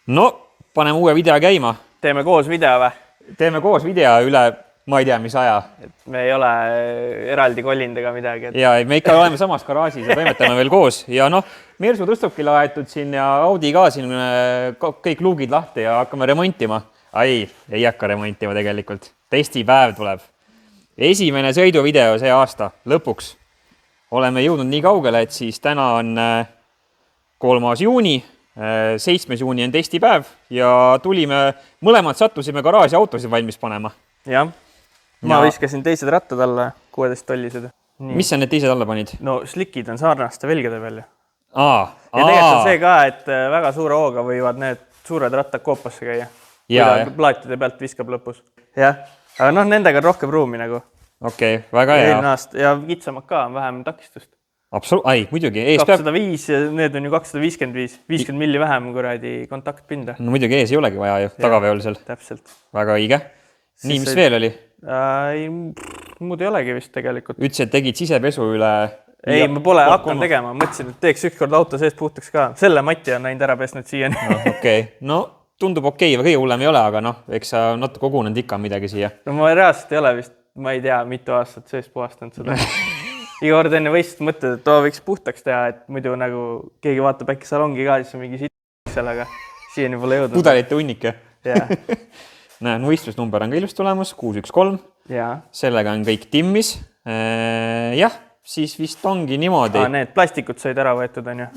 No, paneme uue video käima. Teeme koos video või? Teeme koos video üle, ma ei tea, mis aja. Me ei ole eraldi kollinud ega midagi. Ja me ikka oleme samas garaažis ja toimetame veel koos. Ja noh, Mersu tõstubki laetud siin ja Audi ka siin kõik luugid lahti ja hakkame remontima. Ei hakka remontima tegelikult. Testipäev tuleb. Esimene sõiduvideo see aasta, lõpuks. Oleme jõudnud nii kaugele, et siis täna on 3. juuni, 7. juuni on testipäev ja mõlemad sattusime garaaži autosid valmis panema. Jah, ma viskasin teised rattad alla, 16-tollised. Mis sa need teised alla panid? No slikid on sarnaste velgede peal. Ja tegelikult on see ka, et väga suure hooga võivad need suured rattad koopasse käia. Plaatide pealt viskab lõpus. Jah, aga noh, nendega on rohkem ruumi nagu. Okei, väga hea. Ja kitsamad ka on vähem takistust. Muidugi. 205 ja need on ju 255. 50 milli vähem kuradi kontaktpinda. No muidugi ees ei olegi vaja ju, tagaveolisel. Täpselt. Väga õige. Nii, mis veel oli? Muud ei olegi vist tegelikult. Ütlesid, et tegid sisepesu üle... Ei, ma pole hakanud tegema. Mõtlesin, et teeks ükskord auto sees puhtaks ka. Selle Mati on näinud ära pesnud siiani. Okei. No, tundub okei, kõige hullem ei ole, aga noh, eks sa natuke kogunenud ikka midagi siia. No ma reaalselt ei ole vist, ma ei tea, mitu aastat sees puhastanud seda. Iga kord enne võistlust mõtled, et võiks puhtaks teha, et muidu nagu keegi vaatab äkki salongi ka, siis on mingi seal, aga siiani pole jõudnud. Pudelite hunnike. Jah. Näe, võistlusnumber on ka ilust tulemas, 613. Sellega on kõik timmis. Jah, siis vist ongi niimoodi. Need plastikud said ära võetud, on ju?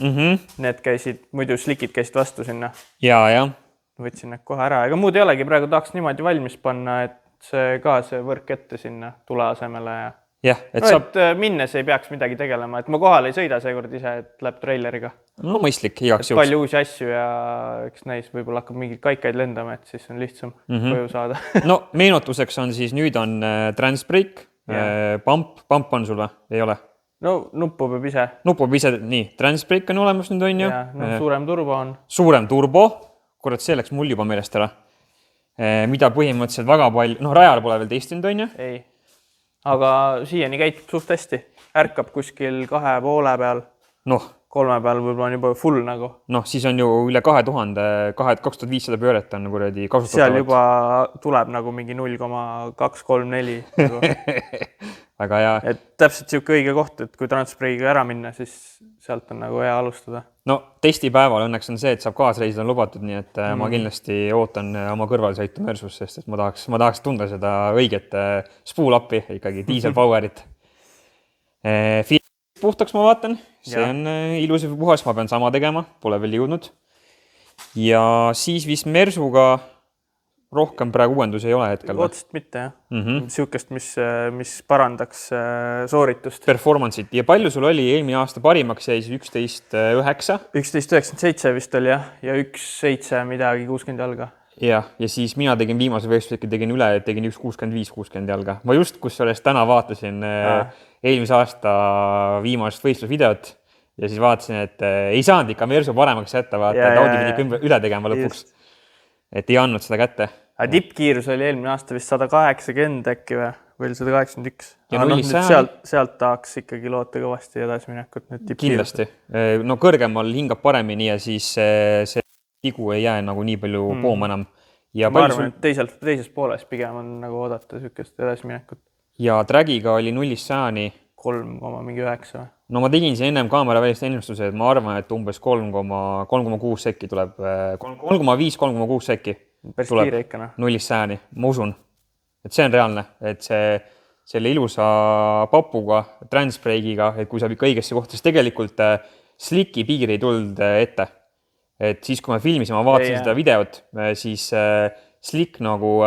Need käisid, muidu slikid käisid vastu sinna. Ja. Võtsin need kohe ära. Ega muud ei olegi, praegu tahaks niimoodi valmis panna, et see võrk ette sinna tule asemele ja et minnes ei peaks midagi tegelema, et ma kohal ei sõida seekord ise, et läheb traileriga. No mõistlik, igaks juhuks. Palju uusi asju ja eks näis, võib-olla hakkab mingid kaikaid lendama, et siis on lihtsam koju saada. No meenutuseks on siis nüüd on Transbrake, pump on sul või? Ei ole? No nuppu peab ise. Nuppu peab ise, nii, Transbrake on olemas nüüd on ju. Suurem turbo on. Suurem turbo, kurat, see läks mul juba meelest ära. Mida põhimõtteliselt väga palju, rajal pole veel testinud on ju? Ei. Aga siiani käitub suht hästi. Ärkab kuskil 2,5 peal. 3 peal võib-olla on juba full nagu. Siis on ju üle 2500 pööret on kuradi kasutatavat. Seal juba tuleb nagu mingi 0,234. Nagu. Väga hea. Et täpselt siuke õige koht, et kui Transbrake'iga ära minna, siis sealt on nagu hea alustada. Testipäeval õnneks on see, et saab kaasreisid on lubatud, nii et ma kindlasti ootan oma kõrvalsõitu Mersus, sest et ma tahaks tunda seda õiget spool-upi, ikkagi diesel powerit. Puhtaks ma vaatan, see on ilus ja puhas, ma pean sama tegema, pole veel jõudnud. Ja siis vist Mersuga rohkem praegu uuendusi ei ole hetkel. Otsest mitte, jah. Siukest, mis parandaks sooritust. Performance'it. Ja palju sul oli eelmine aasta parimaks jäi 11.9? 11.97 vist oli, jah. Ja 1.7 midagi 60 jalga. Ja siis mina tegin viimase võistlusega, tegin 1.65-60 jalga. Ma just, kus sellest täna vaatasin eelmise aasta viimast võistlusvideot ja siis vaatasin, et ei saanud ikka Mersu paremaks jätta, vaata, et Audi pidi üle tegema lõpuks. Et ei andnud seda kätte. Tippkiirus oli eelmine aasta vist 180 äkki või 181. Ja sealt tahaks ikkagi loota kõvasti edasiminekut. Kindlasti. Kõrgemal hingab paremini ja siis see tigu ei jää nagu nii palju pooma enam. Ma arvan, et teises pooles pigem on nagu oodata sükest edasiminekut. Ja tragiga oli 0-100-ni 3,9 või? Ma tegin siin ennem kaamera välist ennustuse, et ma arvan, et umbes 3,6 sekki tuleb, 3,5-3,6 sekki tuleb 0-100-ni, ma usun. Et see on reaalne, et selle ilusa papuga, Transbrake'iga, et kui saab ikka õigesse kohta, siis tegelikult sliki piir ei tulnud ette. Et siis, kui ma filmisin, ma vaatasin seda videot, siis slik nagu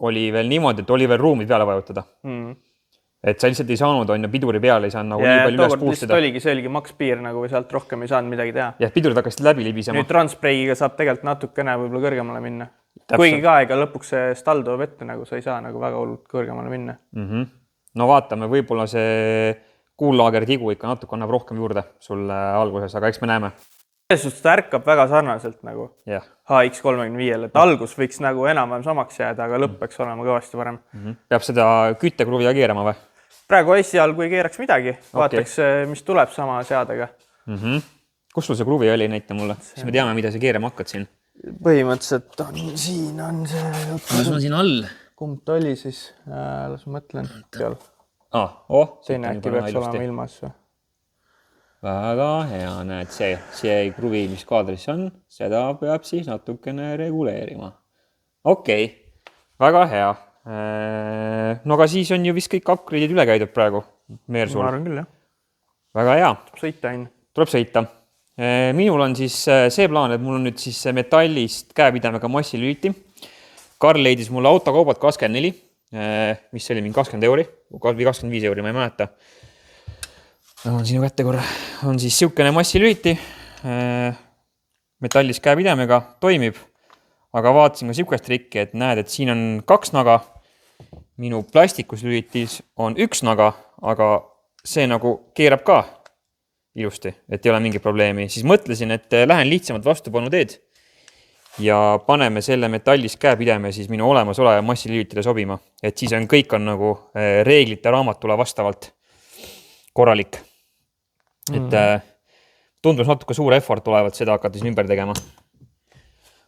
oli veel niimoodi, et oli veel ruumi peale vajutada. Et sa lihtsalt ei saanud, on ju, piduri peale ei saanud nagu nii palju üles puustida. See oligi makspiir, nagu sealt rohkem ei saanud midagi teha. Ja pidurid hakkasid läbi libisema. Nüüd Transbrake'iga saab tegelikult natukene võib-olla kõrgemale minna. Kuigi ka ega lõpuks see stall tuleb ette, nagu sa ei saa nagu väga hullult kõrgemale minna. No vaatame, võib-olla see kuullaager tigu ikka natuke annab rohkem juurde sulle alguses, aga eks me näeme. Ta ärkab väga sarnaselt nagu HX35, et algus võiks nagu enam-vähem samaks jääda, aga lõpp peaks olema kõvasti parem. Peab seda küttekruvi keerama või? Praegu esialgu ei keeraks midagi, vaataks, mis tuleb sama seadega. Kus sul see kruvi oli, näita mulle? Siis me teame, mida sa keerama hakkad siin. põhimõtteliselt on, siin on see... Mis on siin all? Kumb ta oli siis? Las ma mõtlen. Seal. Teine äkki peaks olema ilmas või? Väga hea, näed, see kruvi, mis kaadris on, seda peab siis natukene reguleerima. Okei, väga hea. No aga siis on ju vist kõik upgrade'id üle käidud praegu. Meersul. Ma arvan küll, jah. Väga hea. Tuleb sõita. Minul on siis see plaan, et mul on nüüd siis metallist käepidemega massilüliti. Karl leidis mulle autokaubad 24, mis oli mingi 20 euri, või 25 euri, ma ei mäleta. On sinu kätte korra. On siis siukene massilüliti. Metallist käepidemega toimib. Aga vaatasin ka siukest trikki, et näed, et siin on 2 naga. Minu plastikus lülitis on 1 naga, aga see nagu keerab ka ilusti, et ei ole mingi probleemi. Siis mõtlesin, et lähen lihtsamalt vastupanu teed ja paneme selle metallist käepideme siis minu olemasoleva massilülitile sobima. Et siis on kõik on nagu reeglite raamatule vastavalt korralik. Et tundus natuke suur effort tulevat seda hakata siin ümber tegema.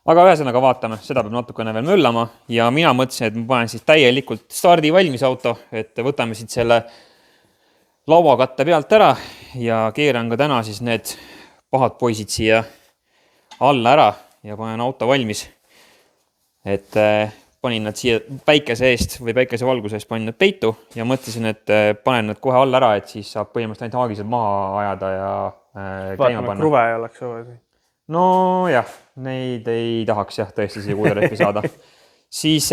Aga ühesõnaga vaatame, seda peab natukene veel möllama ja mina mõtlesin, et ma panen siis täielikult stardi valmis auto, et võtame siit selle lauakatte pealt ära ja keeran ka täna siis need pahad poisid siia alla ära ja panen auto valmis. Et panin nad siia päikese eest või päikese valguse eest panin nad peitu ja mõtlesin, et panen nad kohe alla ära, et siis saab põhimõtteliselt ainult haagised maha ajada ja käima panna. Kruve ei oleks õues. No jah, neid ei tahaks jah tõesti siia kuuderehvi saada. Siis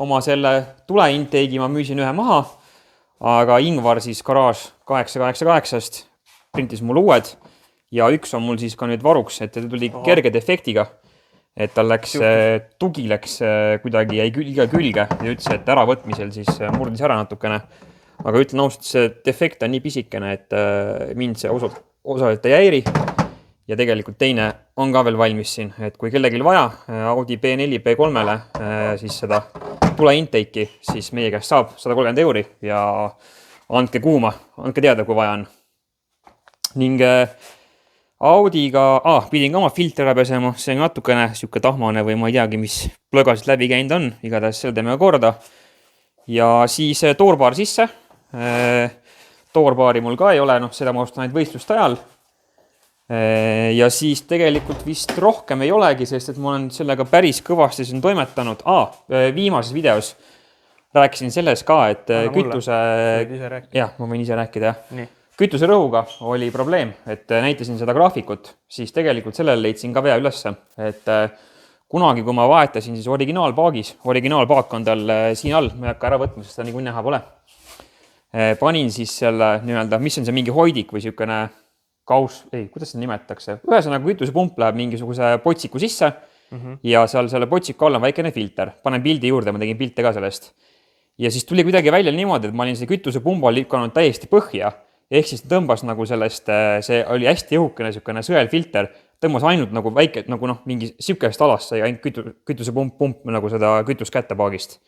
oma selle tuleinteigi ma müüsin ühe maha, aga Ingvar siis garaaž 888-st printis mul uued ja üks on mul siis ka nüüd varuks, et ta tuli kerge defektiga, et tal läks, tugi läks kuidagi jäi külge ja ütles, et äravõtmisel siis murdis ära natukene. Aga ütlen ausalt, see defekt on nii pisikene, et mind see osaliselt ei häiri. Ja tegelikult teine on ka veel valmis siin, et kui kellegil vaja Audi B4, B3-le siis seda tuleintake'i, siis meie käest saab 130 euri ja andke kuuma, andke teada, kui vaja on. Ning Audiga, pidin ka oma filtri ära pesema, see on natukene siuke tahmane või ma ei teagi, mis plögasid läbi käinud on, igatahes selle teeme korda. Ja siis toorbaar sisse. Toorbaari mul ka ei ole, seda ma ostan ainult võistluste ajal. Ja siis tegelikult vist rohkem ei olegi, sest et ma olen sellega päris kõvasti siin toimetanud. Viimases videos rääkisin selles ka, et kütuse... Jah, ma võin ise rääkida. Kütuse rõhuga oli probleem, et näitasin seda graafikut, siis tegelikult sellele leidsin ka vea ülesse. Et kunagi, kui ma vahetasin siis originaalpaagis, originaalpaak on tal siin all, me hakka ära võtma, sest ta nii näha pole. Panin siis selle, mis on see mingi hoidik või siukene kuidas seda nimetatakse? Ühesõnaga kütusepump läheb mingisuguse potsiku sisse ja seal selle potsiku all on väikene filter. Panen pildi juurde, ma tegin pilte ka sellest. Ja siis tuli kuidagi välja niimoodi, et ma olin see kütusepumba lükanud täiesti põhja. Ehk siis tõmbas nagu sellest, see oli hästi õhukene siukene sõelfilter, tõmbas ainult nagu väike, nagu mingi siukest alast sai ainult kütusepump nagu seda kütus kätte paagist.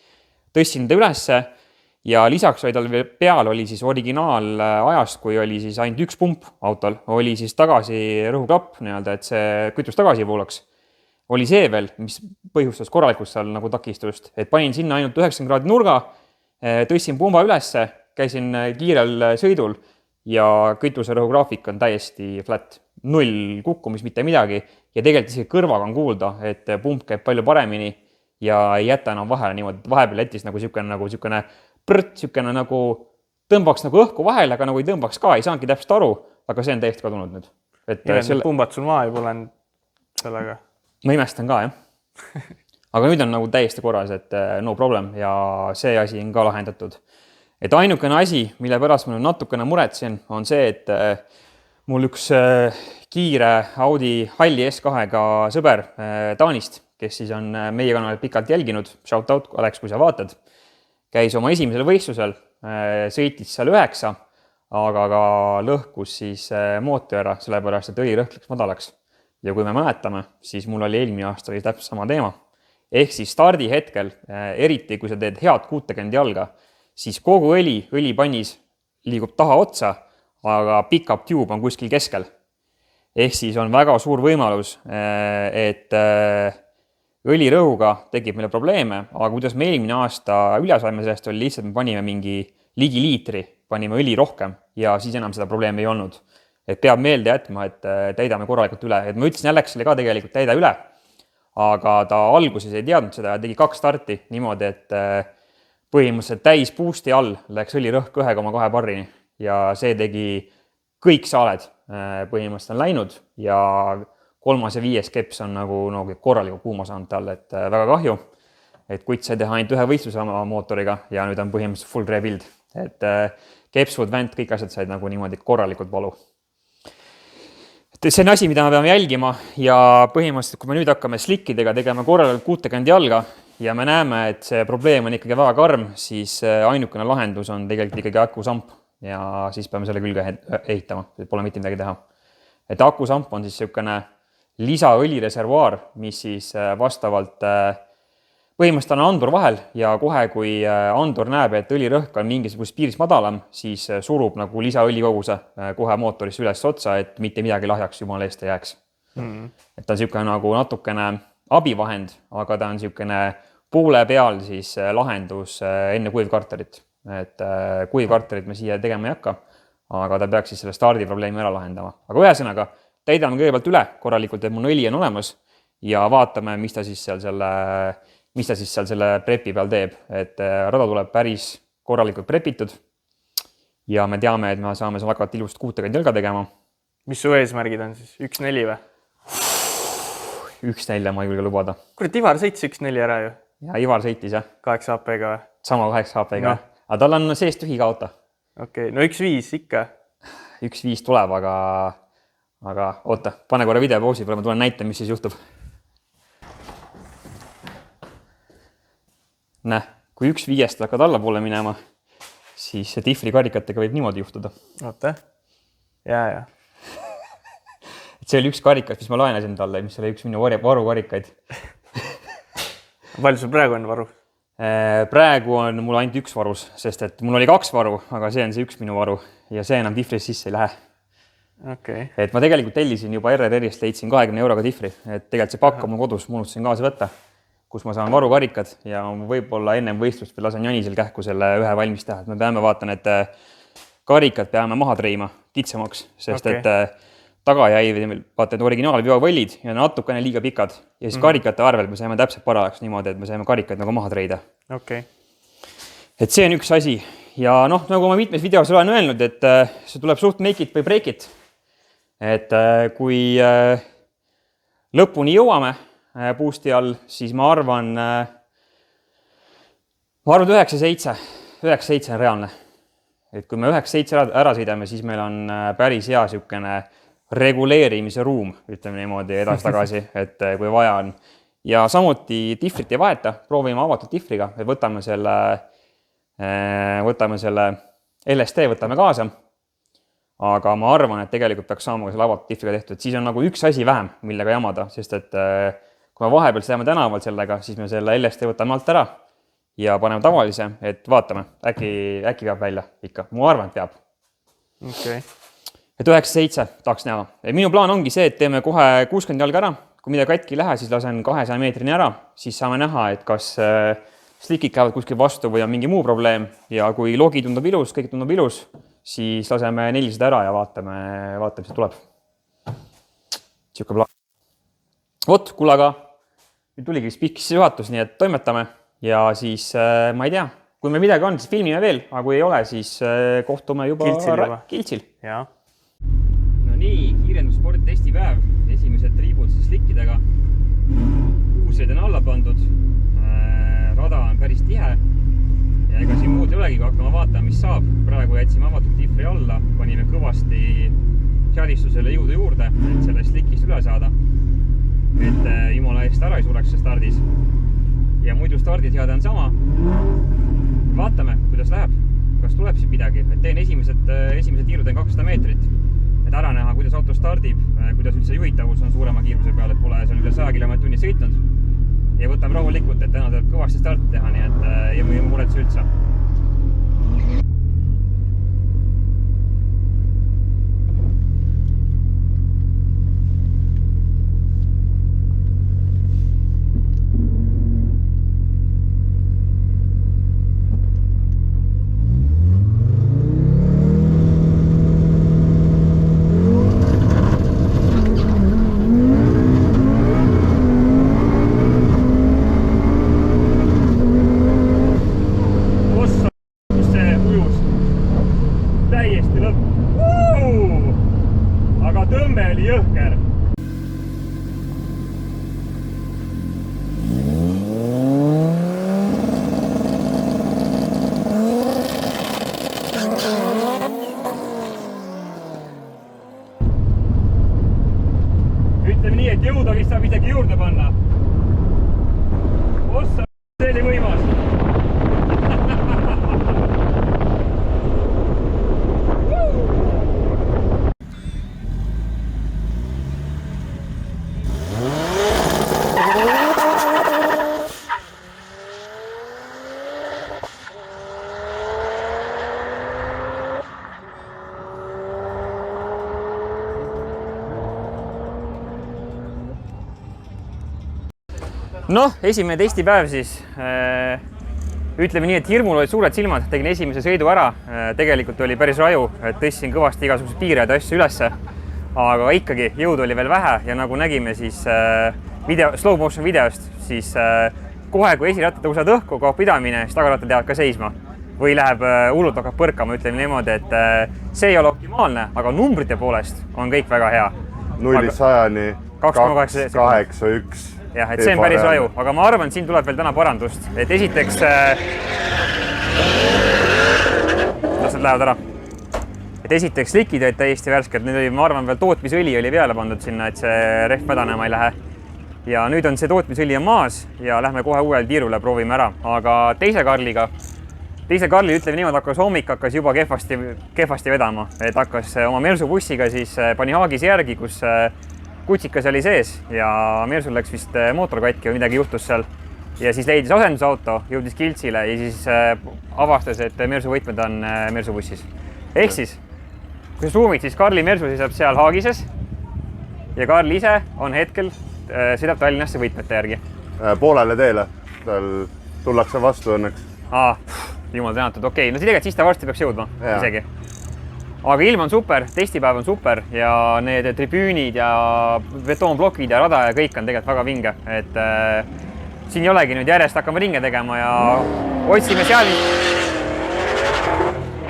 Tõstin ta ülesse. Ja lisaks oli tal peal oli siis originaal ajast, kui oli siis ainult üks pump autol, oli siis tagasi rõhuklapp, et see kütus tagasi voolaks. Oli see veel, mis põhjustas korralikult seal nagu takistust, et panin sinna ainult 90 kraadi nurga, tõstsin pumba ülesse, käisin kiirel sõidul ja kütuse rõhugraafik on täiesti flat. 0 kukkumis, mitte midagi ja tegelikult isegi kõrvaga on kuulda, et pump käib palju paremini ja ei jäta enam vahele niimoodi, et vahepeal jättis nagu siukene siukene nagu tõmbaks nagu õhku vahele, aga nagu ei tõmbaks ka, ei saanudki täpselt aru, aga see on täiesti kadunud nüüd. Pumbad sul maa ei põlenud sellega? Ma imestan ka, jah. Aga nüüd on nagu täiesti korras, et no problem ja see asi on ka lahendatud. Et ainukene asi, mille pärast ma natukene muretsen, on see, et mul üks kiire Audi halli S2-ga sõber Taanist, kes siis on meie kanalit pikalt jälginud, shout out, Alex, kui sa vaatad, käis oma esimesel võistlusel, sõitis seal 9, aga ka lõhkus siis mootori ära, sellepärast, et õlirõhk läks madalaks. Ja kui me mäletame, siis mul oli eelmine aasta oli täpselt sama teema. Ehk siis stardi hetkel, eriti kui sa teed head 60 jalga, siis kogu õlipannis liigub taha otsa, aga pick-up tube on kuskil keskel. ehk siis on väga suur võimalus, et õlirõhuga tekib meile probleeme, aga kuidas me eelmine aasta üle saime sellest, oli lihtsalt me panime mingi ligi liitri, panime õli rohkem ja siis enam seda probleemi ei olnud. Et peab meelde jätma, et täidame korralikult üle. Et ma ütlesin Alexile ka tegelikult täida üle, aga ta alguses ei teadnud seda ja tegi 2 starti niimoodi, et põhimõtteliselt täis boost'i all läks õlirõhk 1,2 barrini ja see tegi kõik saaled põhimõtteliselt on läinud ja 3. ja 5. keps on nagu korraliku kuuma saanud tal, et väga kahju, et kutt sai teha ainult 1 võistluse oma mootoriga ja nüüd on põhimõtteliselt full rebuild, et kepsud, vänt, kõik asjad said nagu niimoodi korralikult valu. See on asi, mida me peame jälgima ja põhimõtteliselt, kui me nüüd hakkame slikkidega tegema korralikult 60 jalga ja me näeme, et see probleem on ikkagi väga karm, siis ainukene lahendus on tegelikult ikkagi akusamp ja siis peame selle külge ehitama, et pole mitte midagi teha. Et akusamp on siis niisugune lisaõlireservuaar, mis siis vastavalt põhimõtteliselt on andur vahel ja kohe, kui andur näeb, et õlirõhk on mingisugust piirist madalam, siis surub nagu lisaõlikoguse kohe mootorisse üles otsa, et mitte midagi lahjaks jumala eest ei jääks. Et ta on niisugune nagu natukene abivahend, aga ta on niisugune poole peal siis lahendus enne kuivkarterit. Et kuivkarterit me siia tegema ei hakka, aga ta peaks siis selle stardiprobleemi ära lahendama. Aga ühesõnaga, täidame kõigepealt üle korralikult, et mun õli on olemas ja vaatame, mis ta siis seal selle prepi peal teeb. Et rada tuleb päris korralikult prepitud ja me teame, et me saame seal hakata ilust 60 jalga tegema. Mis su eesmärgid on siis? 1.4 või? 1.4 ma ei julge lubada. Kurat, Ivar sõitis 1.4 ära ju. Ja Ivar sõitis, jah. 8 HP-ga või? Sama 8 HP-ga. No. Aga tal on seest tühi ka auto. Okei, no 1.5 ikka. 1.5 tuleb, aga oota, pane korra video pausi, ma tulen näitan, mis siis juhtub. Kui 1.5 hakkad allapoole minema, siis tifli karikatega võib niimoodi juhtuda. Oota, ja. See oli üks karikas, mis ma laenasin talle, mis oli üks minu varukarikaid. Palju sul praegu on varu? Praegu on mul ainult 1 varus, sest et mul oli 2 varu, aga see on see 1 minu varu ja see enam tiflis sisse ei lähe. Okay. Et ma tegelikult tellisin juba RRR-ist, leidsin 20 euroga tifri, et tegelikult see pakk on mu kodus, ma unustasin kaasa võtta, kus ma saan varukarikad ja võib-olla ennem võistlust või lasen Janisel kähku selle ühe valmis teha, et me peame vaatan, et karikad peame maha treima kitsamaks, sest et taga jäi, vaata, et originaalveovõllid ja natukene liiga pikad ja siis karikate arvel me saime täpselt paralaks niimoodi, et me saime karikad nagu maha treida. Okay. Et see on üks asi ja nagu ma mitmes videos olen öelnud, et see tuleb suht make it või break it. Et kui lõpuni jõuame boost'i all, siis ma arvan 9.7 on reaalne. Et kui me 9.7 ära sõidame, siis meil on päris hea niisugune reguleerimise ruum, ütleme niimoodi edasi-tagasi, et kui vaja on. Ja samuti tifrit ei vaeta, proovime avatud tifriga, et võtame selle LSD võtame kaasa, aga ma arvan, et tegelikult peaks saama ka selle avatud tifriga tehtud, et siis on nagu üks asi vähem, millega jamada, sest et kui me vahepeal sõidame tänavalt sellega, siis me selle LSD võtame alt ära ja paneme tavalise, et vaatame, äkki peab välja ikka. Ma arvan, et peab. Okay. Et 9.7 tahaks näha. Minu plaan ongi see, et teeme kohe 60 jalga ära. Kui mida katki ei lähe, siis lasen 200 meetrini ära. Siis saame näha, et kas slikid käivad kuskil vastu või on mingi muu probleem. Ja kui logi tundub ilus, kõik tundub ilus, siis laseme 400 ära ja vaatame, mis tuleb. Siuke plaan. Vot, kuule, aga nüüd tuligi pikk juhatus, nii et toimetame. Ja siis, ma ei tea, kui me midagi on, siis filmime veel, aga kui ei ole, siis kohtume juba Kiltsil. Jaa. No nii, kiirendusspordi testipäev, esimesed triibud siis slikkidega. Kuuseid on alla pandud, rada on päris tihe ja ega siin muud ei olegi, kui hakkama vaatama, mis saab. Praegu jätsime avatud tifri alla, panime kõvasti seadistusele jõudu juurde, et sellest slikist üle saada. Et jumala eest ära ei sureks see stardis. Ja muidu stardiseade on sama. Vaatame, kuidas läheb. Kas tuleb siin midagi, et teen esimesed tiirud teen 200 meetrit, et ära näha, kuidas auto stardib, kuidas üldse juhitavus on suurema kiiruse peal, et pole seal üle 100 km/h sõitnud ja võtame rahulikult, et täna tuleb kõvasti starti teha, nii et ei muretse üldse. oli jõhker. Ütleme nii, et jõuda vist saab isegi juurde panna. Ossa, see oli võimas. Noh, esimene testipäev siis. Ütleme nii, et hirmul olid suured silmad, tegin esimese sõidu ära. Tegelikult oli päris raju, et tõstsin kõvasti igasuguseid piireid ja asju ülesse. Aga ikkagi jõudu oli veel vähe ja nagu nägime siis slow motion videost, siis kohe, kui esirattad tõused õhku, kaob pidamine, siis tagarattad jäävad ka seisma. Või läheb hullult hakkab põrkama, ütleme niimoodi, et see ei ole optimaalne, aga numbrite poolest on kõik väga hea. 0-100-ni 2-8-1. Jah, et see on päris raju, aga ma arvan, siin tuleb veel täna parandust. Et esiteks, las need lähevad ära. Et esiteks slikid olid täiesti värsked, nüüd oli, ma arvan, veel tootmisõli oli peale pandud sinna, et see rehv mädanema ei lähe. Ja nüüd on see tootmisõli on maas ja lähme kohe uuele tiirule, proovime ära. Aga teise Karli, ütleme niimoodi, hakkas juba kehvasti vedama. Et hakkas oma Mersu bussiga, siis pani haagis järgi, kus kutsikas oli sees ja Mersul läks vist mootor katki või midagi juhtus seal. Ja siis leidis asendusauto, jõudis Kiltsile ja siis avastas, et Mersu võtmed on Mersu bussis. Ehk siis, kui sa suumid, siis Karli Mersu seisab seal haagises ja Karl ise on hetkel, sõidab Tallinnasse võtmete järgi. Poolele teele, tal tullakse vastu õnneks. Jumal tänatud, okei. No tegelikult siis ta varsti peaks jõudma isegi. Aga ilm on super, testipäev on super ja need tribüünid ja betoonblokid ja rada ja kõik on tegelikult väga vinge. Et siin ei olegi nüüd järjest hakkame ringe tegema ja otsime seal.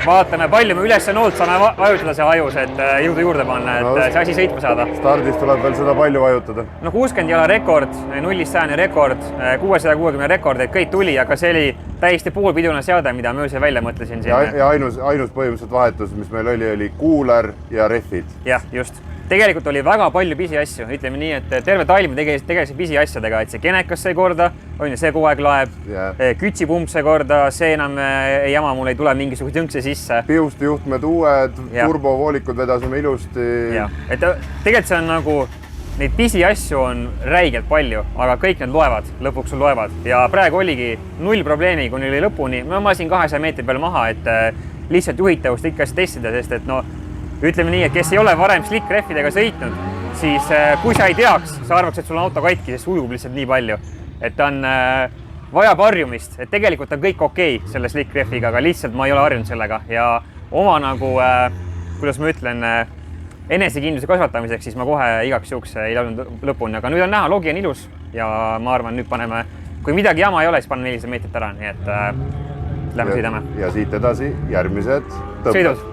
Vaatame, palju me üles noolt saame vajutada see ajus, et jõudu juurde panna, et see asi sõitma saada. Stardis tuleb veel seda palju vajutada. No 60 ei ole rekord, 0-100 rekord, 660 rekord, et kõik tuli, aga see oli täiesti poolpidune seade, mida ma öösel välja mõtlesin siin. Ja ainus põhimõtteliselt vahetus, mis meil oli kuuler ja rehvid. Jah, just. Tegelikult oli väga palju pisiasju, ütleme nii, et terve talv tegelesin pisiasjadega, et see kenekas sai korda, see kogu aeg laeb, kütsipump sai korda, see enam ei jama, mul ei tule mingisugust jõnkse sisse. Piuste juhtmed uued, turbovoolikud vedasime ilusti. Et tegelikult see on nagu, neid pisiasju on räigelt palju, aga kõik need loevad, lõpuks sul loevad. Ja praegu oligi 0 probleemi, kuni oli lõpuni. Ma siin 200 meetri peal maha, et lihtsalt juhitavust ikka testida, sest et ütleme nii, et kes ei ole varem slick-rehvidega sõitnud, siis kui sa ei teaks, sa arvaks, et sul on auto katki, sest ujub lihtsalt nii palju. Et ta on vajab harjumist, et tegelikult on kõik okei selle slick-rehviga, aga lihtsalt ma ei ole harjunud sellega. Ja oma nagu, kuidas ma ütlen, enesekindluse kasvatamiseks, siis ma kohe igaks juhuks ei laudnud lõpuni. Aga nüüd on näha, logi on ilus ja ma arvan, nüüd paneme, kui midagi jama ei ole, siis paneme 400 meetrit ära, nii et lähme sõidame. Ja siit edasi järgmised sõidud.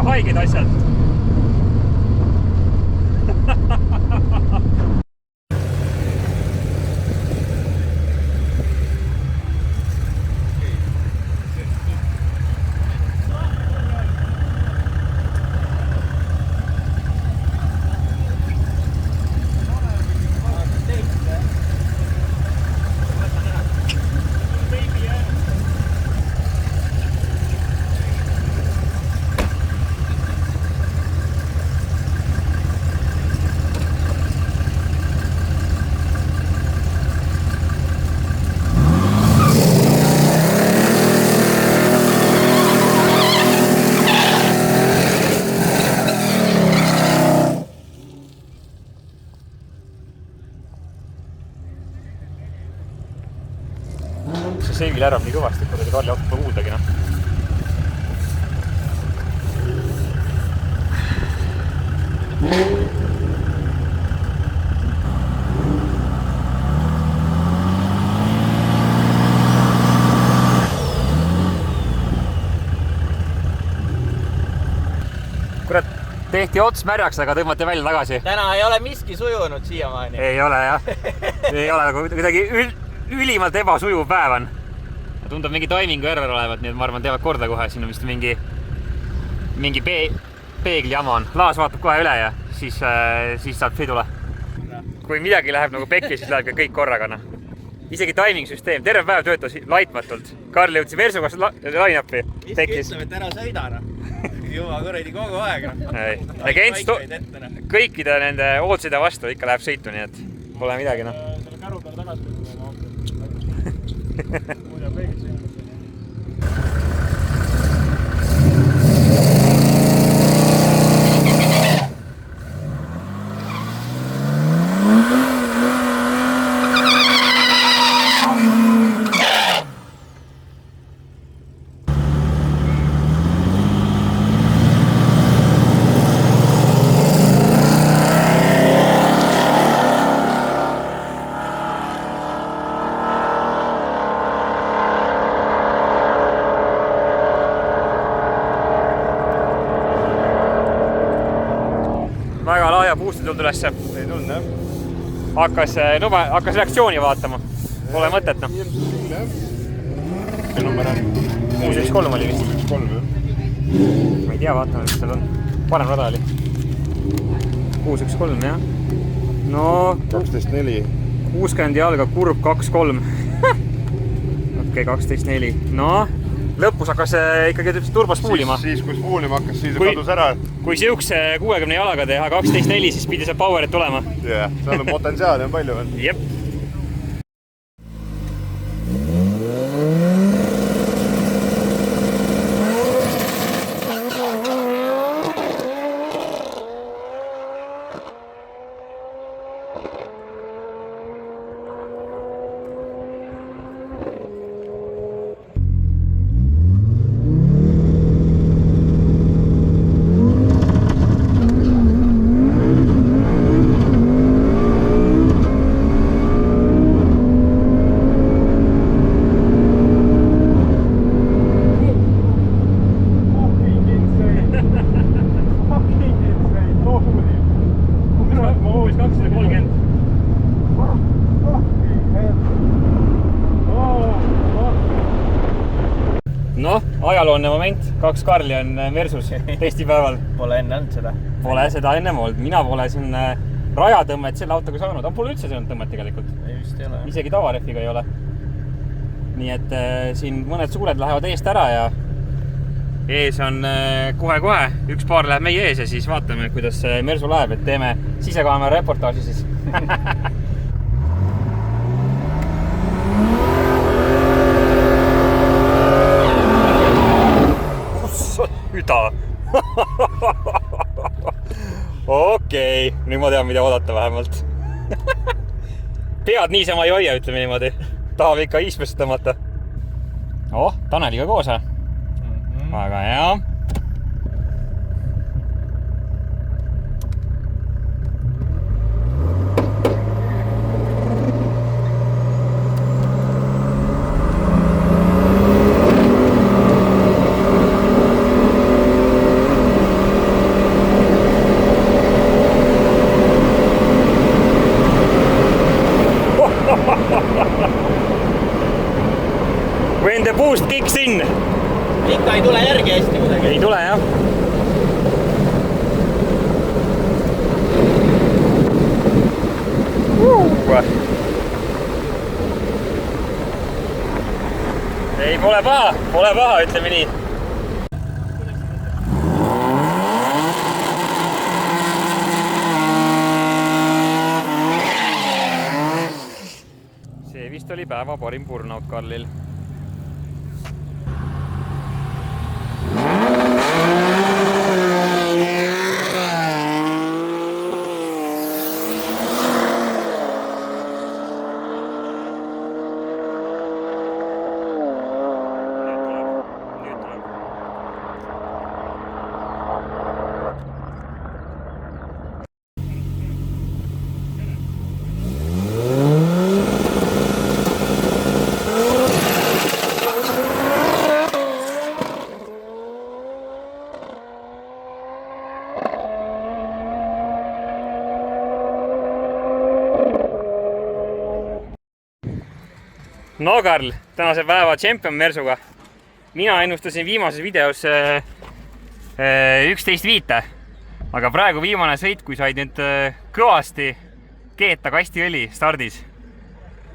Haiged asjad. see seegi lärab nii kõvasti, et kuidagi Karli autot pole kuuldagi, noh. Kurat, tehti ots märjaks, aga tõmmati välja tagasi. Täna ei ole miski sujunud siiamaani. Ei ole, jah. Ei ole, nagu kuidagi ülimalt ebasujuv päev on. Tundub mingi timingu error olevat, nii et ma arvan, teevad korda kohe. Siin on vist mingi peegli jama on. Laas vaatab kohe üle ja siis saab sõidule. Kui midagi läheb nagu pekki, siis läheb ka kõik korraga. No. Isegi timing süsteem, terve päev töötas laitmatult. Karl jõudsi Versugas line-upi. Miski ütleb, et ära sõida, no. Juba kuradi kogu aeg, no. Kõikide nende ootside vastu ikka läheb sõitu, nii et pole midagi, noh. Selle käru peal tagasi muidu peegid sõimus. Väga laaja puusti tulnud ülesse. Ei tulnud, jah. Hakkas reaktsiooni vaatama. Pole mõtet, noh. Number on 613 oli vist. 613, jah. Ma ei tea, vaatame, mis seal on. Parem rada oli. 613, jah. No... 12.4. 60 jalga, kurb 2.3. Okei, 12.4. No... Lõpus hakkas ikkagi turbos puulima. Siis kui puulima hakkas, siis kadus ära. Kui siukse 60 jalaga teha 12.4, siis pidi see powerit tulema. Jah, seal on potentsiaali on palju. Jep. Noh, ajaloone moment. 2 Karli on Versus testipäeval. Pole enne olnud seda. Pole seda ennem olnud. Mina pole siin rajatõmmet selle autoga saanud. Pole üldse saanud tõmmet tegelikult. Ei vist ei ole. Isegi tavarehviga ei ole. Nii et siin mõned suured lähevad eest ära ja ees on kohe-kohe. Üks paar läheb meie ees ja siis vaatame, kuidas Mersu läheb, et teeme sisekaamera reportaaži siis. Hüda. Okei, nüüd ma tean, mida oodata vähemalt. Pead niisama ei hoia, ütleme niimoodi. Tahab ikka ispesse tõmmata. Oh, Taneliga koos, Väga hea. When the boost kicks in. Ikka ei tule järgi hästi kuidagi. Ei tule, jah. Ei, pole paha, ütleme nii. See vist oli päeva parim burnout Karlil. No Karl, tänase päeva Champion Mersuga. Mina ennustasin viimases videos 11.5. Aga praegu viimane sõit, kui said nüüd kõvasti keeta kastiõli stardis,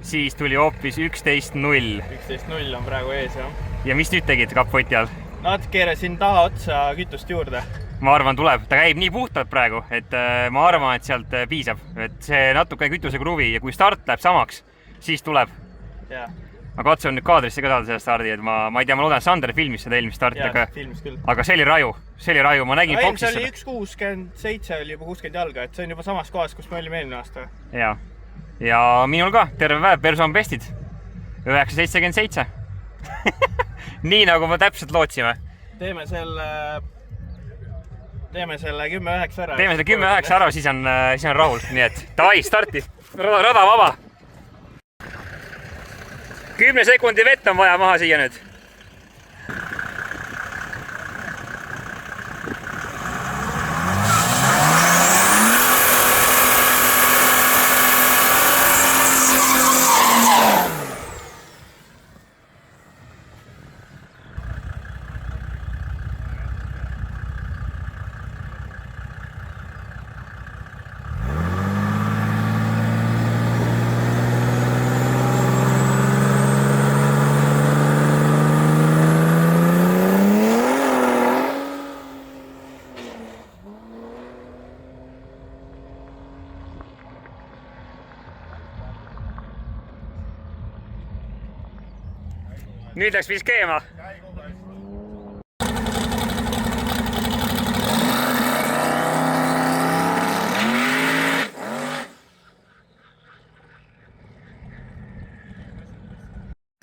siis tuli hoopis 11.0. 11.0 on praegu ees, jah. Ja mis nüüd tegid kappoti all? Nad keerasin taha otsa kütust juurde. Ma arvan, tuleb. Ta käib nii puhtalt praegu, et ma arvan, et sealt piisab. Et see natuke kütuse kruvi ja kui start läheb samaks, siis tuleb. Ma katsun nüüd kaadrisse ka saada selle stardi, et ma ei tea, ma loodan, Sander filmis seda eelmist starti, aga see oli raju, ma nägin boksist seda. See oli 1.67 oli juba 60 jalga, et see on juba samas kohas, kus me olime eelmine aasta. Ja minul ka, terve päev, perso on bestid, 9.77. Nii nagu me täpselt lootsime. Teeme selle 10.9 ära. Teeme selle 10.9 ära, siis on rahul, nii et davai, starti, rada vaba. 10 sekundi vett on vaja maha siia nüüd. Nüüd läks vist keema.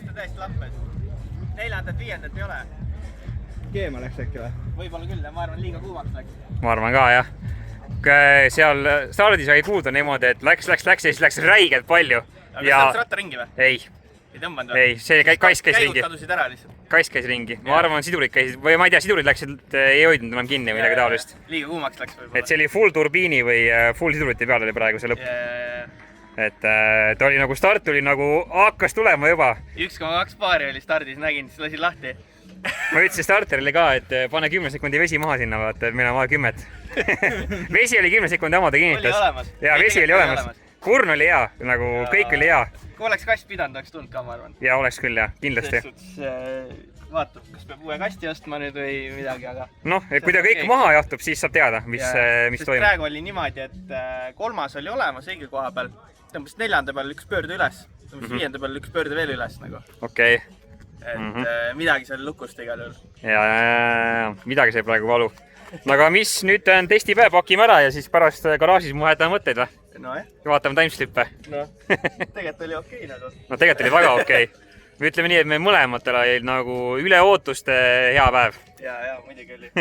Tõesti lappes. 4.-5. ei ole. Keema läks äkki või? Võib-olla küll, ma arvan, liiga kuumaks läks. Ma arvan ka, jah. Seal stardis oli kuulda niimoodi, et läks ja siis läks räigelt palju. Aga kas saab ratta ringi või? Ei. Ei tõmbanud või? Ei, see kaiss käis ringi. Käigud kadusid ära lihtsalt. Kaiss käis ringi. Ma arvan, sidurid käisid, või ma ei tea, sidurid läksid, ei hoidnud enam kinni või midagi taolist. Liiga kuumaks läks võib-olla. Et see oli full turbiini või full sidurite peal oli praegu see lõpp. Et ta oli nagu start oli nagu hakkas tulema juba. 1,2 baari oli stardis, nägin, siis lasin lahti. Ma ütlesin starterile ka, et pane 10 sekundi vesi maha sinna, vaata, et meil on vaja 10. Vesi oli 10 sekundi amada kinnitas. Oli olemas. Ja vesi oli olemas. Kurn oli hea, nagu kõik oli hea. Kui oleks kast pidanud, oleks tulnud ka, ma arvan. Ja oleks küll, jah, kindlasti. Vaatab, kas peab uue kasti ostma nüüd või midagi, aga... Noh, kui ta kõik maha jahtub, siis saab teada, mis toimub. Praegu oli niimoodi, et kolmas oli olemas õige koha peal. Tõmbas 4. peal üks pöörde üles. Tõmbas 5. peal üks pöörde veel üles nagu. Okei. Et midagi seal lukust igal juhul. Ja, midagi sai praegu valu. Aga mis nüüd on testipäev, pakime ära ja siis pärast garaažis mu häetame mõtteid või? No jah. Vaatame timeslippe. No, tegelikult oli okei nagu. No tegelikult oli väga okei. Me ütleme nii, et me mõlematel oli nagu üle ootuste hea päev. Ja, muidugi oli.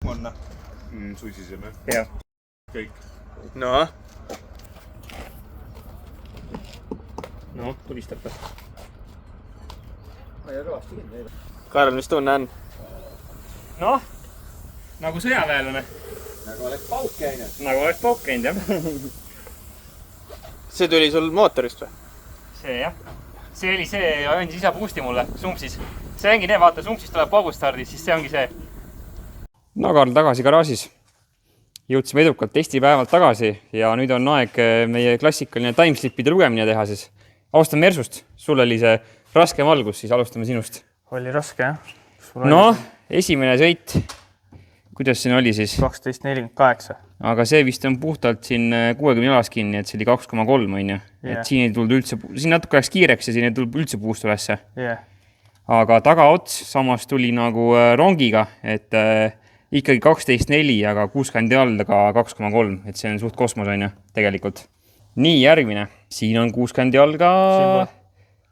Onna. Suisiseme. Jah. Kõik. No, tulistab ta. Karl, mis tunne on? Noh, nagu sõjaväelane. Nagu oleks pauk käinud. Nagu oleks pauk käinud, jah. See tuli sul mootorist või? See, jah. See oli see ja andis isa boosti mulle sumpsis. See ongi need, vaata, sumpsis tuleb paugustardis, siis see ongi see. No Karl, tagasi garaažis. Jõudsime edukalt testipäevalt tagasi ja nüüd on aeg meie klassikaline timeslippide lugemine teha siis. Alustan Mersust. Sul oli see raskem algus, siis alustame sinust. Oli raske, jah? Noh, esimene sõit. Kuidas siin oli siis? 12.48. Aga see vist on puhtalt siin 60 jalas kinni, et see oli 2,3 on ju. Et siin ei tulnud üldse, siin natuke läks kiireks ja siin ei tulnud üldse puust ülesse. Aga tagaots samas tuli nagu rongiga, et ikkagi 12.4, aga 60 jalga 2,3, et see on suht kosmos on ju tegelikult. Nii, järgmine. Siin on 60 jalga,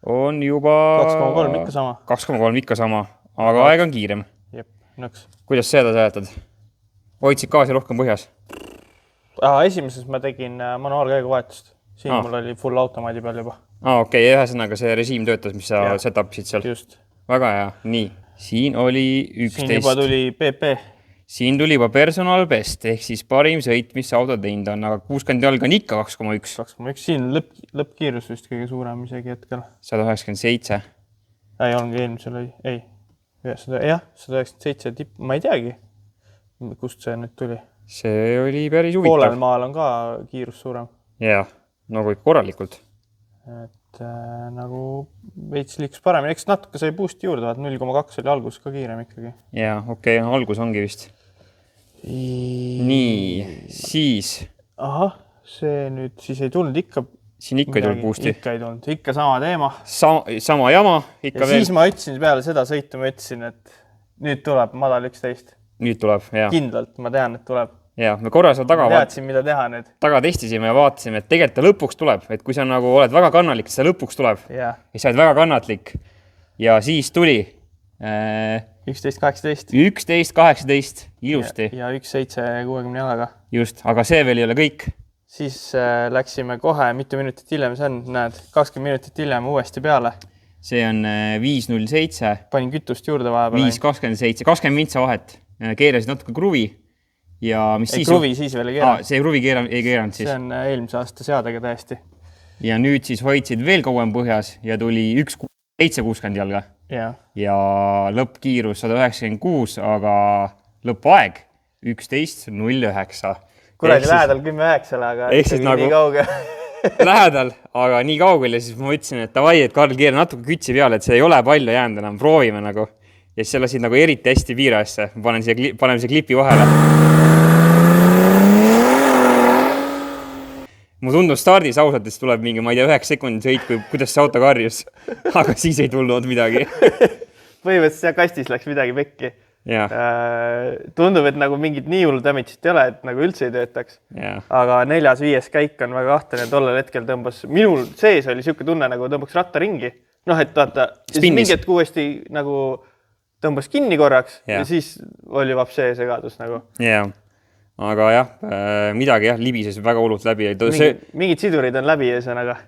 on juba 2,3 ikka sama. 2,3 ikka sama, aga aeg on kiirem. Jep, nõks. Kuidas seda seletad? Hoidsid gaasi rohkem põhjas? Esimeses ma tegin manuaalkäigu vahetust. Siin mul oli full automaadi peal juba. Okei, ühesõnaga see režiim töötas, mis sa setup'isid seal. Just. Väga hea. Nii, siin oli 11. Siin juba tuli PP. siin tuli juba personal best, ehk siis parim sõit, mis auto teinud on, aga 60 jalga on ikka 2,1. 2,1, siin lõppkiirus vist kõige suurem isegi hetkel. 197. Ei, ongi eelmisel oli, ei. Jah, 197 tipp, ma ei teagi, kust see nüüd tuli. See oli päris huvitav. Poolel maal on ka kiirus suurem. Jah, nagu korralikult. Et nagu veits liiks paremini, eks natuke sai boosti juurde, 0,2 oli algus ka kiirem ikkagi. Jaa, okei, algus ongi vist. Nii, siis. Ahah, see nüüd siis ei tulnud ikka. Siin ikka ei tulnud boosti. Ikka ei tulnud, ikka sama teema. Sama jama, ikka ja veel. Siis ma ütlesin peale seda sõitu, ma ütlesin, et nüüd tuleb madal 11. Nüüd tuleb, jah. Kindlalt, ma tean, et tuleb. Ja, me korra seal teadsin, mida teha nüüd. Taga testisime ja vaatasime, et tegelikult ta lõpuks tuleb. Et kui sa nagu oled väga kannatlik, siis ta lõpuks tuleb. Ja sa oled väga kannatlik. Ja siis tuli 11.18. 11.18, ilusti. Ja 1.7.60 jalaga. Just, aga see veel ei ole kõik. Siis läksime kohe, mitu minutit hiljem see on, näed, 20 minutit hiljem uuesti peale. See on 5.07. Panin kütust juurde vahepeal. 5.27, 20 mintsa vahet. Keerasid natuke kruvi. Ja mis ei, kruvi siis veel ei keeranud. See kruvi ei keeranud siis. See on eelmise aasta seadega täiesti. Ja nüüd siis hoidsid veel kauem põhjas ja tuli 7.60 jalga. Ja lõppkiirus 196, aga lõppaeg 11.09. Kuradi lähedal 10.9, aga ikkagi nagu nii kauge. Lähedal, aga nii kaugel ja siis ma ütlesin, et davai, et Karl keera natuke kütsi peale, et see ei ole palju jäänud enam, proovime nagu. Ja siis lasid nagu eriti hästi piirasse. Paneme see klipi vahele. Mu tundub stardis ausalt, et tuleb mingi, ma ei tea, 9 sekundit sõit, kuidas see auto karjus. Aga siis ei tulnud midagi. Põhimõtteliselt seal kastis läks midagi pekki. Tundub, et nagu mingit nii hullu damage'it ei ole, et nagu üldse ei töötaks. Aga 4.5 käik on väga kahtlane. Tollel hetkel tõmbas, minul sees oli siuke tunne, nagu tõmbaks ratta ringi. Noh, et vaata, mingi hetk uuesti nagu tõmbas kinni korraks ja siis oli vapsee segadus nagu. Aga jah, midagi libises väga hullult läbi. Mingid sidurid on läbi eesõnaga.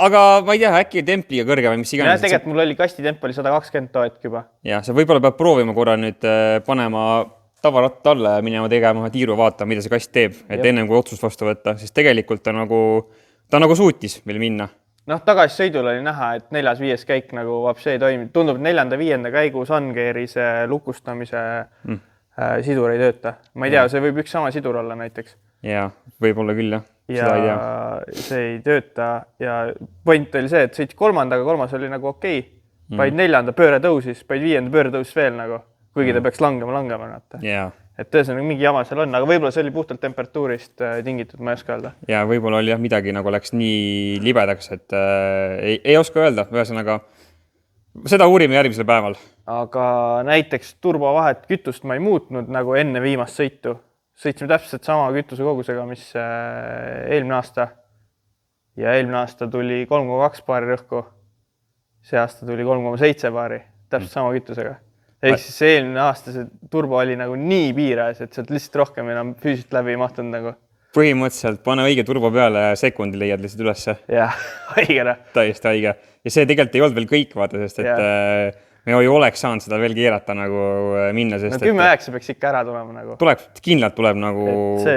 Aga ma ei tea, äkki templiga kõrge või mis iganes. Tegelikult mul oli kastitemp oli 120 toetk juba. Ja sa võib-olla peab proovima korra nüüd panema tavaratta alla ja minema tegema tiiru vaatama, mida see kast teeb, et ennem kui otsust vastu võtta, sest tegelikult ta nagu suutis veel minna. Noh, tagasisõidul oli näha, et 4.5 käik nagu vapsee toimib. Tundub 4.5 käigu Sungeari see lukustamise sidur ei tööta. Ma ei tea, see võib üks sama sidur olla näiteks. Jaa, võib-olla küll, jah. Ja see ei tööta. Ja point oli see, et sõit kolmandaga, kolmas oli nagu okei. Paid 4. pööre tõusis, paid 5. pööre tõusis veel nagu, kuigi ta peaks langema. Et tõesõnaga mingi jama seal on, aga võib-olla see oli puhtalt temperatuurist tingitud, ma ei oska öelda. Ja võib-olla oli midagi nagu läks nii libedaks, et ei oska öelda, ühesõnaga seda uurime järgmisel päeval. Aga näiteks turbovahet kütust ma ei muutnud nagu enne viimast sõitu. Sõitsime täpselt sama kütuse kogusega, mis eelmine aasta. Ja eelmine aasta tuli 3,2 baari rõhku. See aasta tuli 3,7 baari, täpselt sama kütusega. Ehk siis eelmine aasta see turbo oli nagu nii piirajas, et sealt lihtsalt rohkem enam füüsiliselt läbi ei mahtunud nagu. Põhimõtteliselt pane õige turbo peale ja sekundi leiad lihtsalt ülesse. Jah, õigena. Täiesti õige. Ja see tegelikult ei olnud veel kõik vaata, sest et me ei oleks saanud seda veel keerata nagu minna. No 10.9 peaks ikka ära tulema nagu. Kindlalt tuleb nagu...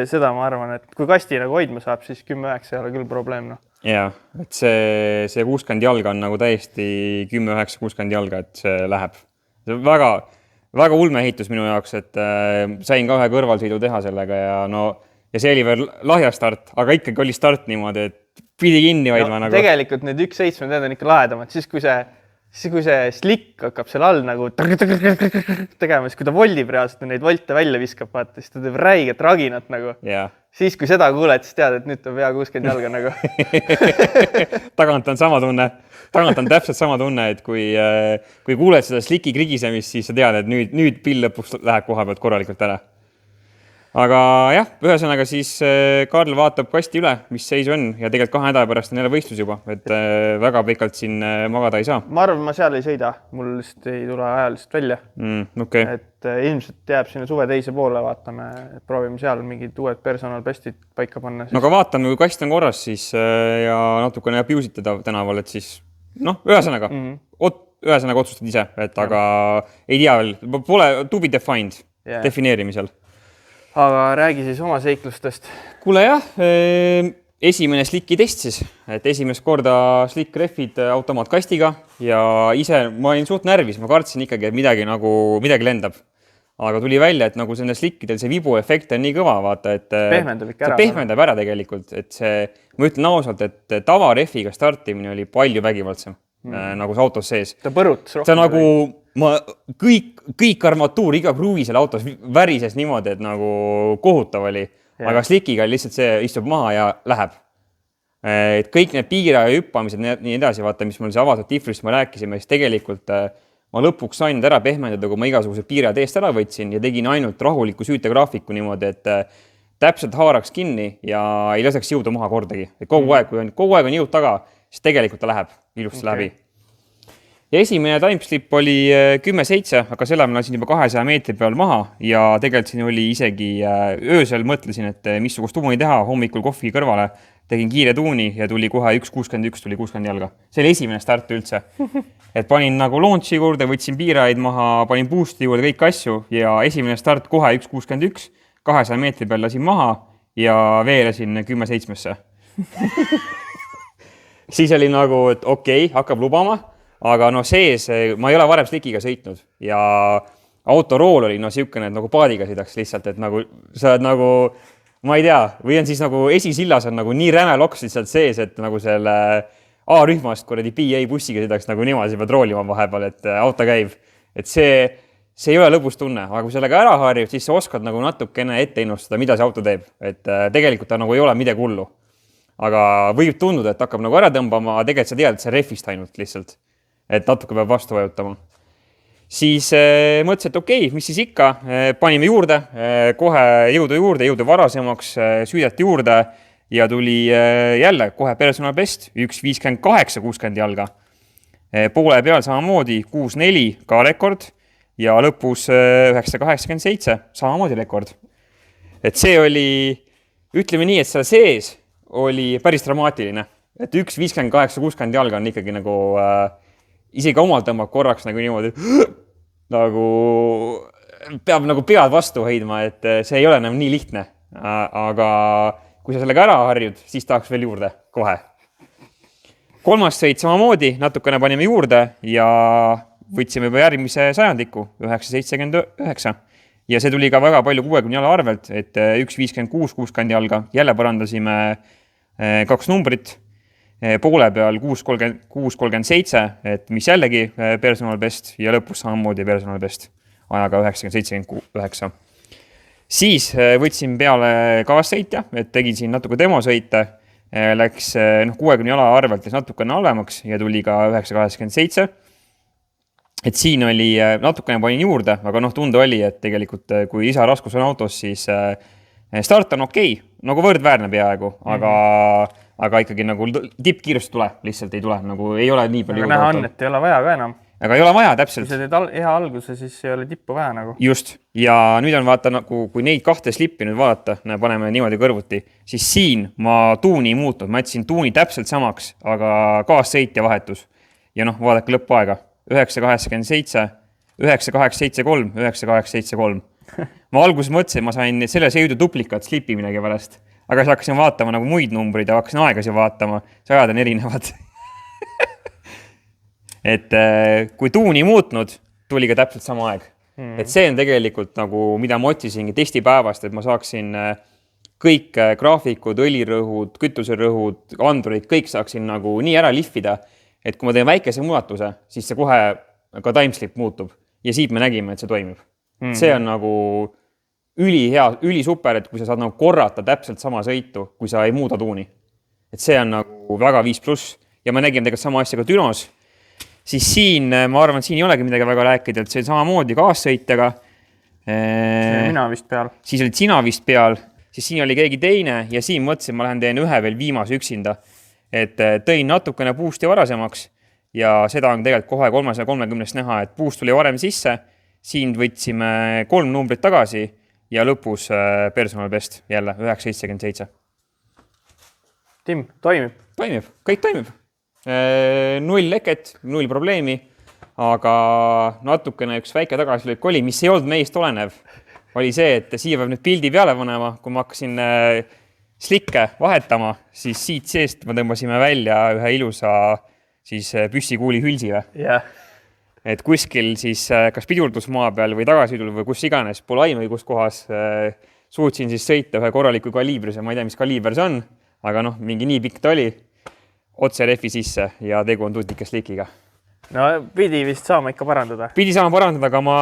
Seda ma arvan, et kui kasti nagu hoidma saab, siis 10.9 ei ole küll probleem. No. Jaa, et see 60 jalga on nagu täiesti 10.9, 60 jalga, et see läheb. Väga ulme ehitus minu jaoks, et sain ka ühe kõrvalsõidu teha sellega ja see oli veel lahja start, aga ikkagi oli start niimoodi, et pidi kinni hoidma nagu. Tegelikult need 1.7 need on ikka lahedamad, siis kui see slikk hakkab seal all nagu tegema, siis kui ta voldib reaalselt ja neid volte välja viskab, vaata, siis ta teeb räiget raginat nagu. Siis kui seda kuuled, siis tead, et nüüd on pea 60 jalga nagu. Tagant on sama tunne. Tagant on täpselt sama tunne, et kui kuuled seda sliki krigisemist, siis sa tead, et nüüd pill lõpuks läheb koha pealt korralikult ära. Aga jah, ühesõnaga siis Karl vaatab kasti üle, mis seis on ja tegelikult 2 nädala pärast on jälle võistlus juba, et väga pikalt siin magada ei saa. Ma arvan, ma seal ei sõida, mul lihtsalt ei tule ajaliselt välja. Et ilmselt jääb sinna suve teise poole, vaatame, proovime seal mingid uued personal bestid paika panna. No aga vaatame, kui kast on korras siis ja natukene abjusitada tänaval, et siis ühesõnaga otsustad ise, et aga ei tea veel, pole to be defined. defineerimisel. Aga räägi siis oma seiklustest. Kuule jah, esimene slicki test siis, et esimest korda slick rehvid automaatkastiga ja ise ma olin suht närvis, ma kartsin ikkagi, et midagi lendab. Aga tuli välja, et nagu selle slickidel see vibuefekt on nii kõva, vaata, et pehmendab ära tegelikult, et see, ma ütlen ausalt, et tavarehviga startimine oli palju vägivaldsem, nagu see autos sees. Ta põrutas rohkem. See nagu kõik armatuur, iga kruvi seal autos värises niimoodi, et nagu kohutav oli. Aga slickiga lihtsalt see istub maha ja läheb. Et kõik need piira ja hüppamised nii edasi, vaata, mis mul see avatud diffrist me rääkisime, siis tegelikult ma lõpuks sain ära pehmendada, kui ma igasugused piirad eest ära võtsin ja tegin ainult rahuliku süütegraafiku niimoodi, et täpselt haaraks kinni ja ei laseks jõudu maha kordagi. Et kogu aeg on jõud taga, siis tegelikult ta läheb ilusti läbi. Ja esimene timeslip oli 10.7, aga selle ma lasin juba 200 meetri peal maha ja tegelikult siin oli isegi öösel mõtlesin, et missugust tuuni teha, hommikul kohvi kõrvale, tegin kiire tuuni ja tuli kohe 1.61, tuli 60 jalga. See oli esimene start üldse. Et panin nagu launchi juurde, võtsin piiraid maha, panin boosti juurde kõik asju ja esimene start kohe 1.61, 200 meetri peal lasin maha ja veelesin 10.7-sse. Siis oli nagu, et okei, hakkab lubama, aga no sees, ma ei ole varem slickiga sõitnud ja autorool oli siukene, et nagu paadiga sõidaks lihtsalt, et nagu sa oled nagu, ma ei tea, või on siis nagu esisillas on nagu nii räme loks lihtsalt sees, et nagu selle A-rühmast kuradi PA bussiga sõidaks nagu niimoodi pead roolima vahepeal, et auto käib. Et see ei ole lõbus tunne, aga kui sellega ära harjub, siis sa oskad nagu natukene ette ennustada, mida see auto teeb. Et tegelikult ta nagu ei ole midagi hullu. Aga võib tunduda, et hakkab nagu ära tõmbama, aga tegelikult sa tead, et see rehvist ainult lihtsalt. Et natuke peab vastu vajutama. Siis mõtlesin, et okei, mis siis ikka, panime juurde, kohe jõudu varasemaks, süüdeti juurde ja tuli jälle kohe personal best, 1.58-60 jalga. Poole peal samamoodi 6.4 ka rekord ja lõpus 9.87 samamoodi rekord. Et see oli, ütleme nii, et seal sees oli päris dramaatiline. Et 1.58-60 jalga on ikkagi nagu, isegi omal tõmbab korraks nagu niimoodi, nagu peab nagu pead vastu hoidma, et see ei ole enam nii lihtne. Aga kui sa sellega ära harjud, siis tahaks veel juurde kohe. Kolmas sõit samamoodi, natukene panime juurde ja võtsime juba järgmise sajandiku, 9.79. Ja see tuli ka väga palju 60 jala arvelt, et 1.56-60 jalga. Jälle parandasime 2 numbrit. Poole peal 6.37, et mis jällegi personal best ja lõpus samamoodi personal best ajaga 9.79. Siis võtsin peale kaassõitja, et tegin siin natuke demosõite, läks 60 jala arvelt natukene halvemaks ja tuli ka 9.87. Et siin oli natukene panin juurde, aga tunda oli, et tegelikult kui lisaraskus on autos, siis start on okei, nagu võrdväärne peaaegu, aga ikkagi nagu tippkiirust tule, lihtsalt ei tule, nagu ei ole nii palju. Aga näha on, et ei ole vaja ka enam. Aga ei ole vaja, täpselt. Kui sa teed hea alguse, siis ei ole tippu vaja nagu. Just. Ja nüüd on vaata, nagu, kui neid 2 slippi nüüd vaadata, paneme niimoodi kõrvuti, siis siin ma tuuni ei muutnud. Ma jätsin tuuni täpselt samaks, aga kaassõitja vahetus. Ja vaadake lõppaega. 9.87, 9.873, 9.873. Ma alguses mõtlesin, ma sain selle sõidu duplikat slipi midagi pärast. Aga siis hakkasin vaatama nagu muid numbrid ja hakkasin aegasi vaatama. See ajad on erinevad. Et kui tuuni muutnud, tuli ka täpselt sama aeg. Et see on tegelikult nagu, mida ma otsisingi testipäevast, et ma saaksin kõik graafikud, õlirõhud, kütuserõhud, andurid, kõik saaksin nagu nii ära lihvida, et kui ma teen väikese muudatuse, siis see kohe ka timeslip muutub. Ja siit me nägime, et see toimib. See on nagu üli super, et kui sa saad nagu korrata täpselt sama sõitu, kui sa ei muuda tuuni. Et see on nagu väga 5+. Ja me nägime tegelikult sama asja ka Dünos. Siis siin, ma arvan, et siin ei olegi midagi väga rääkida, et see on samamoodi kaassõitjaga. Mina vist peal. Siis olid sina vist peal, siis siin oli keegi teine ja siin mõtlesin, ma lähen teen ühe veel viimase üksinda. Et tõin natukene boosti varasemaks ja seda on tegelikult kohe 330 näha, et boost tuli varem sisse, siin võtsime 3 numbrit tagasi ja lõpus personal best jälle 9.77. Tim, toimib? Toimib, kõik toimib. 0 leket, 0 probleemi, aga natukene üks väike tagasilõik oli, mis ei olnud meist olenev. oli see, et siia peab nüüd pildi peale panema, kui ma hakkasin slikke vahetama, siis siit seest me tõmbasime välja ühe ilusa siis püssikuuli hülsi või? Jah. Et kuskil siis kas pidurdusmaa peal või tagasitulv või kus iganes, pole aimu, kus kohas suutsin siis sõita ühe korraliku kaliibrise, ma ei tea, mis kaliiber see on, aga noh, mingi nii pikk ta oli, otse rehvi sisse ja tegu on tutike slikiga. No pidi vist saama ikka parandada. Pidi saama parandada, aga ma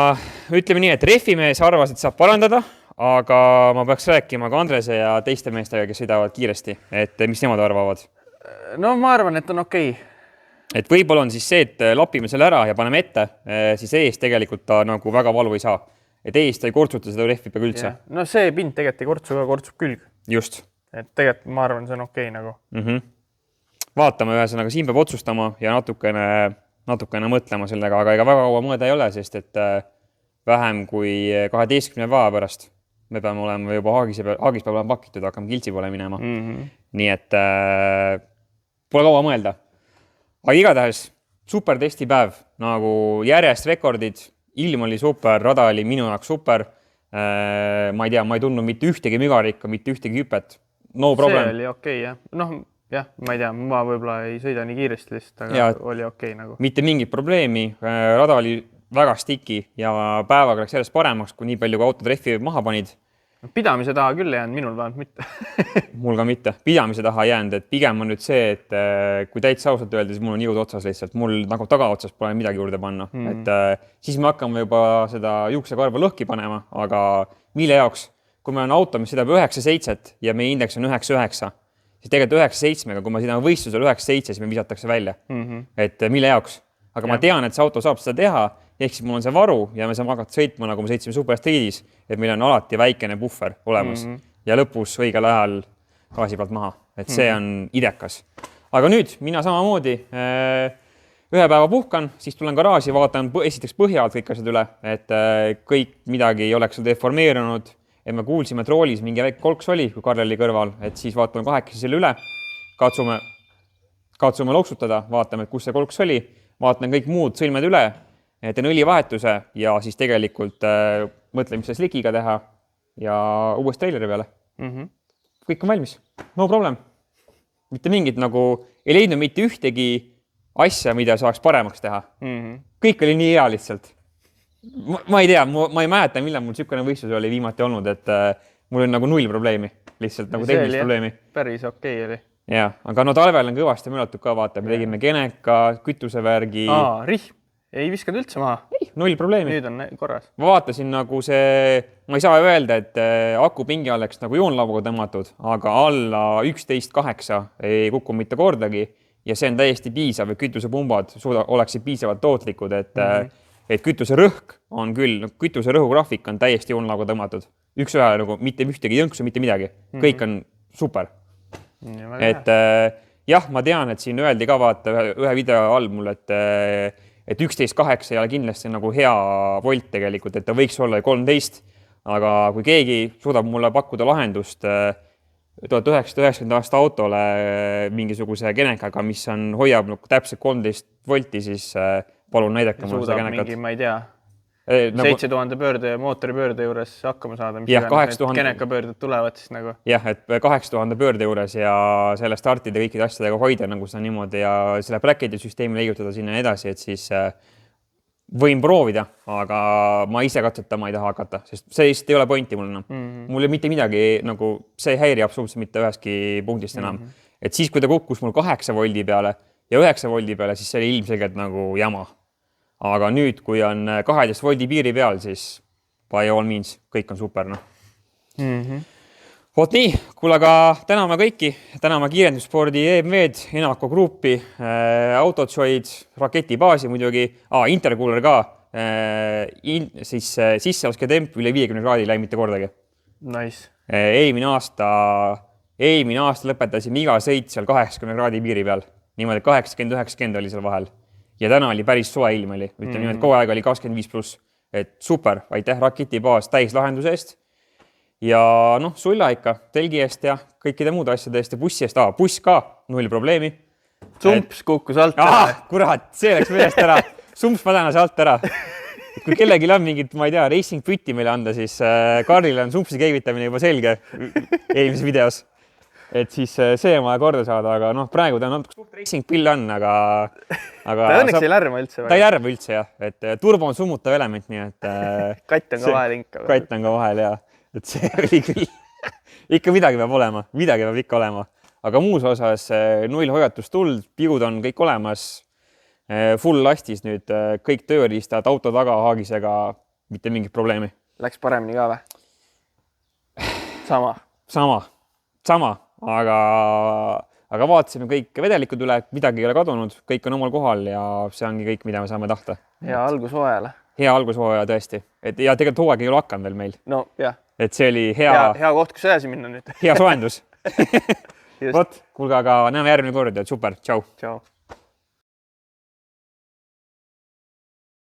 ütleme nii, et rehvimees arvas, et saab parandada, aga ma peaks rääkima ka Andrese ja teiste meestega, kes sõidavad kiiresti, et mis nemad arvavad. No ma arvan, et on okei. Et võib-olla on siis see, et lapime selle ära ja paneme ette, siis ees tegelikult ta nagu väga valu ei saa. Et ees ta ei kortsuta seda rehvi peaaegu üldse. No see pind tegelikult ei kortsu, aga kortsub külg. Just. Et tegelikult ma arvan, see on okei nagu. Vaatame ühesõnaga, siin peab otsustama ja natukene mõtlema sellega, aga ega väga kaua mõõda ei ole, sest et vähem kui 12 päeva pärast me peame olema juba haagis peab olema pakitud, hakkame kiltsi poole minema. Nii et pole kaua mõelda. Aga igatahes super testipäev, nagu järjest rekordid, ilm oli super, rada oli minu jaoks super. Ma ei tea, ma ei tundnud mitte ühtegi mügarikka, mitte ühtegi hüpet. No problem. See oli okei, jah. Noh, jah, ma ei tea, ma võib-olla ei sõida nii kiiresti lihtsalt, aga oli okei nagu. Mitte mingit probleemi, rada oli väga stiki ja päevaga läks järjest paremaks, kui nii palju kui autod rehvi maha panid. Pidamise taha küll jäänud, minul vähemalt mitte. Mul ka mitte. Pidamise taha jäänud, et pigem on nüüd see, et kui täitsa ausalt öelda, siis mul on jõud otsas lihtsalt. Mul nagu tagaotsas pole midagi juurde panna. Et siis me hakkame juba seda juuksekarva lõhki panema, aga mille jaoks, kui meil on auto, mis sõidab 9.7 ja meie indeks on 9.9, siis tegelikult 9.7, kui me sõidame võistlusel 9.7, siis me visatakse välja. Et mille jaoks? Aga ma tean, et see auto saab seda teha, ehk siis mul on see varu ja me saame hakata sõitma, nagu me sõitsime Superstreetis, et meil on alati väikene puhver olemas ja lõpus õigel ajal gaasi pealt maha. Et see on idekas. Aga nüüd mina samamoodi ühe päeva puhkan, siis tulen garaaži, vaatan esiteks põhja alt kõik asjad üle, et kõik midagi ei oleks deformeerunud, et me kuulsime, et roolis mingi väike kolks oli, kui Karl oli kõrval, et siis vaatame kahekesi selle üle, katsume loksutada, vaatame, et kus see kolks oli, vaatan kõik muud sõlmed üle, teen õlivahetuse ja siis tegelikult mõtlen, mis see slikiga teha ja uuesti traileri peale. Kõik on valmis. No problem. Mitte mingit nagu, ei leidnud mitte ühtegi asja, mida saaks paremaks teha. Kõik oli nii hea lihtsalt. Ma ei tea, ma ei mäleta, millal mul sükene võistlus oli viimati olnud, et mul oli nagu 0 probleemi. Lihtsalt nagu tehnilist probleemi. Päris okei oli. Ja, aga no talvel on kõvasti möödatud ka, vaata, me tegime geneka, kütusevärgi. Rihm. Ei viskanud üldse maha. Ei, 0 probleemi. Nüüd on korras. Ma vaatasin nagu see, ma ei saa öelda, et aku pingi oleks nagu joonlauaga tõmmatud, aga alla 11.8 ei kuku mitte kordagi ja see on täiesti piisav, et kütusepumbad oleksid piisavalt tootlikud, et kütuse rõhk on küll, kütuse rõhugraafik on täiesti joonlauaga tõmmatud. Üks ühe nagu mitte ühtegi jõnksu, mitte midagi. Kõik on super. Et jah, ma tean, et siin öeldi ka vaata ühe video all mul, et 11.8 ei ole kindlasti nagu hea volt tegelikult, et ta võiks olla 13, aga kui keegi suudab mulle pakkuda lahendust 1990 aasta autole mingisuguse genekaga, mis hoiab täpselt 13 volti, siis palun näidake mulle seda genekat. Mingi, ma ei tea, 7000 pöörde ja mootori pöörde juures hakkama saada, mis geneka pöörded tulevad siis nagu. Jah, et 8000 pöörde juures ja selle startide kõikide asjadega hoida nagu seda niimoodi ja selle bracketi süsteemi leiutada sinna edasi, et siis võin proovida, aga ma ise katsetama ei taha hakata, sest see ei ole pointi mul enam. Mul ei mitte midagi, nagu see häiri absoluutselt mitte üheski punktist enam. Et siis, kui ta kukkus mul 8 voldi peale ja 9 voldi peale, siis see oli ilmselgelt nagu jama. Aga nüüd, kui on 12 voldi piiri peal, siis by all means, kõik on super. No. Vot nii, kuule aga täname kõiki, täname Kiirendusspordi EMV-d, Enako Grupi, Autotsoid, raketibaasi muidugi, Intercooler ka, siis sisseoske temp üle 50 kraadi läi mitte kordagi. Nice. Eelmine aasta lõpetasime iga sõit seal 80 kraadi piiri peal, niimoodi 80-90 oli seal vahel. Ja täna oli päris soe ilm oli, ütleme niimoodi, kogu aeg oli 25+, et super, aitäh raketibaas täis lahenduse eest. Ja noh, sulla ikka, telgi eest ja kõikide muude asjade eest ja bussi eest, buss ka, 0 probleemi. Sumps kukkus alt ära. Kurat, see läks meelest ära. Sumps ma tänas alt ära. kui kellelgi on mingit, ma ei tea, racing pütti meile anda, siis Karlil on sumpsi keevitamine juba selge eelmises videos. Et siis see on vaja korda saada, aga noh, praegu ta on natuke suht racing pill on, aga ta õnneks ei lärma üldse. Ta ei lärma üldse, jah. Et turbo on summutav element, nii et katt on ka vahel inka. Katt on ka vahel, jah. Et see oli küll. Ikka midagi peab olema. Midagi peab ikka olema. Aga muus osas null hoiatus tuld, pigud on kõik olemas. Full lastis nüüd kõik tööriistad auto taga haagisega, mitte mingit probleemi. Läks paremini ka või? Sama. Aga vaatasime kõik vedelikud üle, midagi ei ole kadunud, kõik on omal kohal ja see ongi kõik, mida me saame tahta. Hea algushooajale. Hea algushooaja tõesti. Ja tegelikult hooaeg ei ole hakanud veel meil. No jah. Et see oli hea koht, kus edasi minna nüüd. Hea soendus. Vot, kuulge, aga näeme järgmine kord, et super. Tšau.